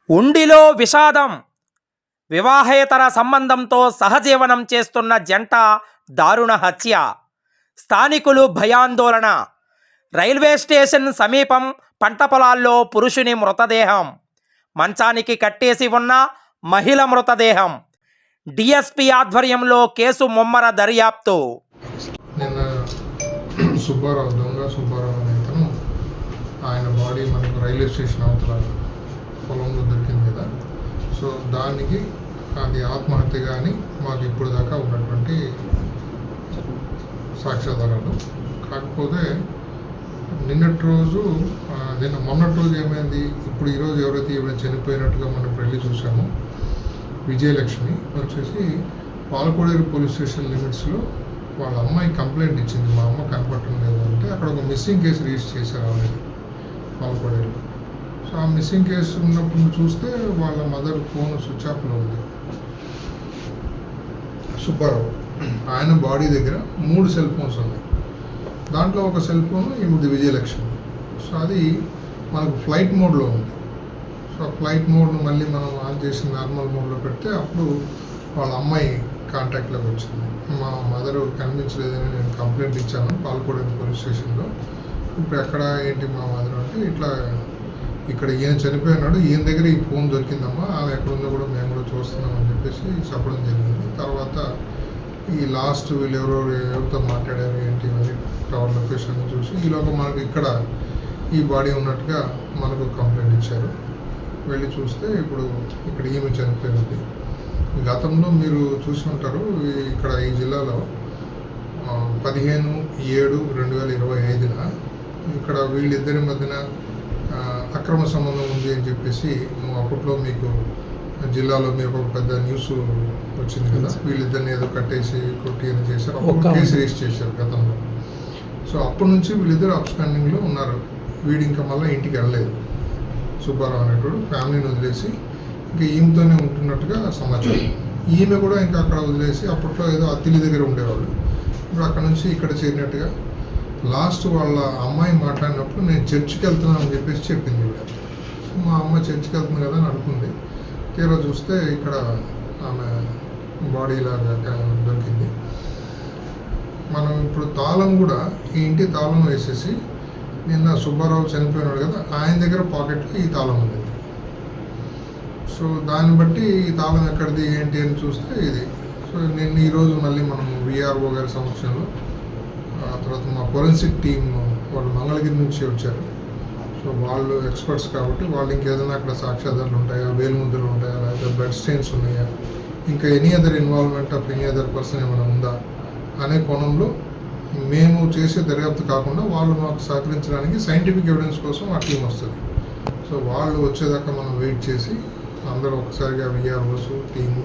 ఉండిలో విషాదం. వివాహేతర సంబంధంతో సహజీవనం చేస్తున్న జంట దారుణ హత్య. స్థానికులు భయాందోళన. రైల్వే స్టేషన్ సమీపం పంట పొలాల్లో పురుషుని మృతదేహం. మంచానికి కట్టేసి ఉన్న మహిళ మృతదేహం. డిఎస్పీ ఆధ్వర్యంలో కేసు ముమ్మర దర్యాప్తు. నిన్న సుబ్బారావు అనే అతను ఆయన బాడీ మనకు రైల్వే స్టేషన్ అవతల పొలంలో దొరికింది కదా. సో దానికి అది ఆత్మహత్య కానీ మాకు ఇప్పుడు దాకా ఉన్నటువంటి సాక్ష్యాధారాలు. కాకపోతే మొన్నటి రోజు ఏమైంది, ఇప్పుడు ఈరోజు ఎవరైతే ఈవిడ చనిపోయినట్టుగా మనం వెళ్ళి చూసామో విజయలక్ష్మి వచ్చేసి పాలకోడేరు పోలీస్ స్టేషన్ లిమిట్స్లో వాళ్ళ అమ్మాయి కంప్లైంట్ ఇచ్చింది, మా అమ్మ కనపడటం లేదు అంటే. అక్కడ ఒక మిస్సింగ్ కేసు రిజిస్టర్ చేశారు ఆల్రెడీ పాలకోడేరు. సో ఆ మిస్సింగ్ కేసు ఉన్నప్పుడు చూస్తే వాళ్ళ మదర్ ఫోన్ స్విచ్ ఆఫ్లో ఉంది. సుబ్బారావు ఆయన బాడీ దగ్గర 3 సెల్ ఫోన్స్ ఉన్నాయి. దాంట్లో ఒక సెల్ ఫోన్ ఈమెది విజయలక్ష్మి. సో అది మనకు ఫ్లైట్ మోడ్లో ఉంది. సో ఫ్లైట్ మోడ్ను మళ్ళీ మనం ఆన్ చేసి నార్మల్ మోడ్లో పెడితే అప్పుడు వాళ్ళ అమ్మాయి కాంటాక్ట్లోకి వచ్చింది. మా మదరు కనిపించలేదని నేను కంప్లైంట్ ఇచ్చాను పాలకోడేరు పోలీస్ స్టేషన్లో. ఇప్పుడు ఎక్కడ ఏంటి మా మదర్ అంటే, ఇట్లా ఇక్కడ ఈయన చనిపోయినాడు, ఈయన దగ్గర ఈ ఫోన్ దొరికిందమ్మా, ఆమె ఎక్కడుందో కూడా మేము కూడా చూస్తున్నామని చెప్పేసి చెప్పడం జరిగింది. తర్వాత ఈ లాస్ట్ వీళ్ళు ఎవరితో మాట్లాడారు ఏంటి అని టవర్ లొకేషన్ చూసి ఈలోగా మనకు ఇక్కడ ఈ బాడీ ఉన్నట్టుగా మనకు కంప్లైంట్ ఇచ్చారు. వెళ్ళి చూస్తే ఇప్పుడు ఇక్కడ ఈమె చనిపోయింది. గతంలో మీరు చూసి ఉంటారు, ఇక్కడ ఈ జిల్లాలో 15/7/2025 ఇక్కడ వీళ్ళిద్దరి మధ్యన అక్రమ సంబంధం ఉంది అని చెప్పేసి అప్పట్లో మీకు జిల్లాలో మీరు ఒక పెద్ద న్యూస్ వచ్చింది కదా. వీళ్ళిద్దరిని ఏదో కట్టేసి కొట్టి అని చేశారు, అప్పుడు కేసు రిజిస్టర్ చేశారు గతంలో. సో అప్పటి నుంచి వీళ్ళిద్దరు అప్స్టాండింగ్లో ఉన్నారు. వీడు ఇంకా మళ్ళీ ఇంటికి వెళ్ళలేదు. సుబ్బారావు అనేటోడు ఫ్యామిలీని వదిలేసి ఇంకా ఈమెతోనే ఉంటున్నట్టుగా సమాచారం. ఈమె కూడా ఇంకా అక్కడ వదిలేసి అప్పట్లో ఏదో అత్తిలి దగ్గర ఉండేవాళ్ళు, ఇప్పుడు అక్కడ నుంచి ఇక్కడ చేరినట్టుగా. లాస్ట్ వాళ్ళ అమ్మాయి మాట్లాడినప్పుడు నేను చర్చికి వెళ్తున్నాను అని చెప్పేసి చెప్పింది ఇవిడ. సో మా అమ్మ చర్చికి వెళ్తుంది కదా అని అనుకుంది. తీరా చూస్తే ఇక్కడ ఆమె బాడీ లాగా దొరికింది. మనం ఇప్పుడు తాళం కూడా ఈ ఇంటి తాళం వేసేసి, నిన్న సుబ్బారావు చనిపోయినాడు కదా, ఆయన దగ్గర పాకెట్లో ఈ తాళం ఉంది. సో దాన్ని బట్టి ఈ తాళం ఎక్కడిది ఏంటి అని చూస్తే ఇది. సో నిన్న ఈరోజు మళ్ళీ మనం విఆర్ఓ గారి సమక్షంలో, తర్వాత మా ఫోరెన్సిక్ టీమ్ వాళ్ళు మంగళగిరి నుంచి వచ్చారు. సో వాళ్ళు ఎక్స్పర్ట్స్ కాబట్టి వాళ్ళు ఇంకేదైనా అక్కడ సాక్ష్యాధారాలు ఉంటాయా, వేలుముద్రలు ఉంటాయా, లేదా బ్లడ్ స్టెయిన్స్ ఉన్నాయా, ఇంకా any other involvement of any other person ఏమైనా ఉందా అనే కోణంలో మేము చేసే దర్యాప్తు కాకుండా వాళ్ళు మాకు సహకరించడానికి సైంటిఫిక్ ఎవిడెన్స్ కోసం ఆ టీం వస్తుంది. సో వాళ్ళు వచ్చేదాకా మనం వెయిట్ చేసి అందరూ ఒకసారిగా విఆర్ఓస్ టీము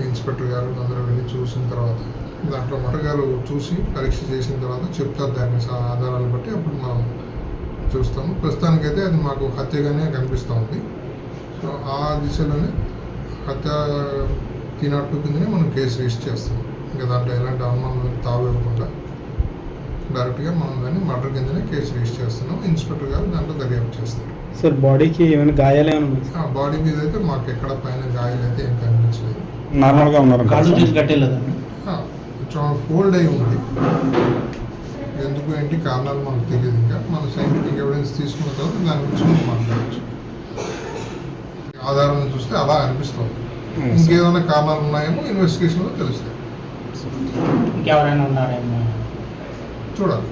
ఇన్స్పెక్టర్ గారు అందరూ వెళ్ళి చూసిన తర్వాత దాంట్లో మటగారు చూసి పరీక్ష చేసిన తర్వాత చెప్తారు దాన్ని ఆధారాలు బట్టి, అప్పుడు మనం చూస్తాము. ప్రస్తుతానికైతే అది మాకు హత్యగానే కనిపిస్తూ ఉంది. సో ఆ దిశలోనే హత్య 302 కిందనే మనం కేసు రిజిస్టర్ చేస్తాం. ఇంకా దాంట్లో ఎలాంటి అనుమానం తావివ్వకుండా డైరెక్ట్గా మనం దాన్ని మర్డర్ కిందనే కేసు రిజిస్టర్ చేస్తున్నాం. ఇన్స్పెక్టర్ గారు దాంట్లో దర్యాప్తు చేస్తారు. సార్ బాడీకి ఏమైనా గాయాలు ఏమైనా? బాడీ మీద అయితే మాకు ఎక్కడ పైన గాయాలు అయితే ఏం కనిపించలేదు. నార్మల్గా ఉన్నారు. కొంచెం ఫోల్డ్ అయి ఉంది. ఎందుకు ఏంటి కారణాలు మనకు తెలియదు. ఇంకా మన సైంటిఫిక్ ఎవిడెన్స్ తీసుకున్న తర్వాత దాని గురించి మనం మాట్లాడచ్చు. ఆధారం చూస్తే అలా అనిపిస్తుంది. ఇంకేమైనా కారణాలు ఉన్నాయేమో ఇన్వెస్టిగేషన్లో తెలుస్తాయి. ఇంకెవరైనా ఉన్నారేమో చూడాలి.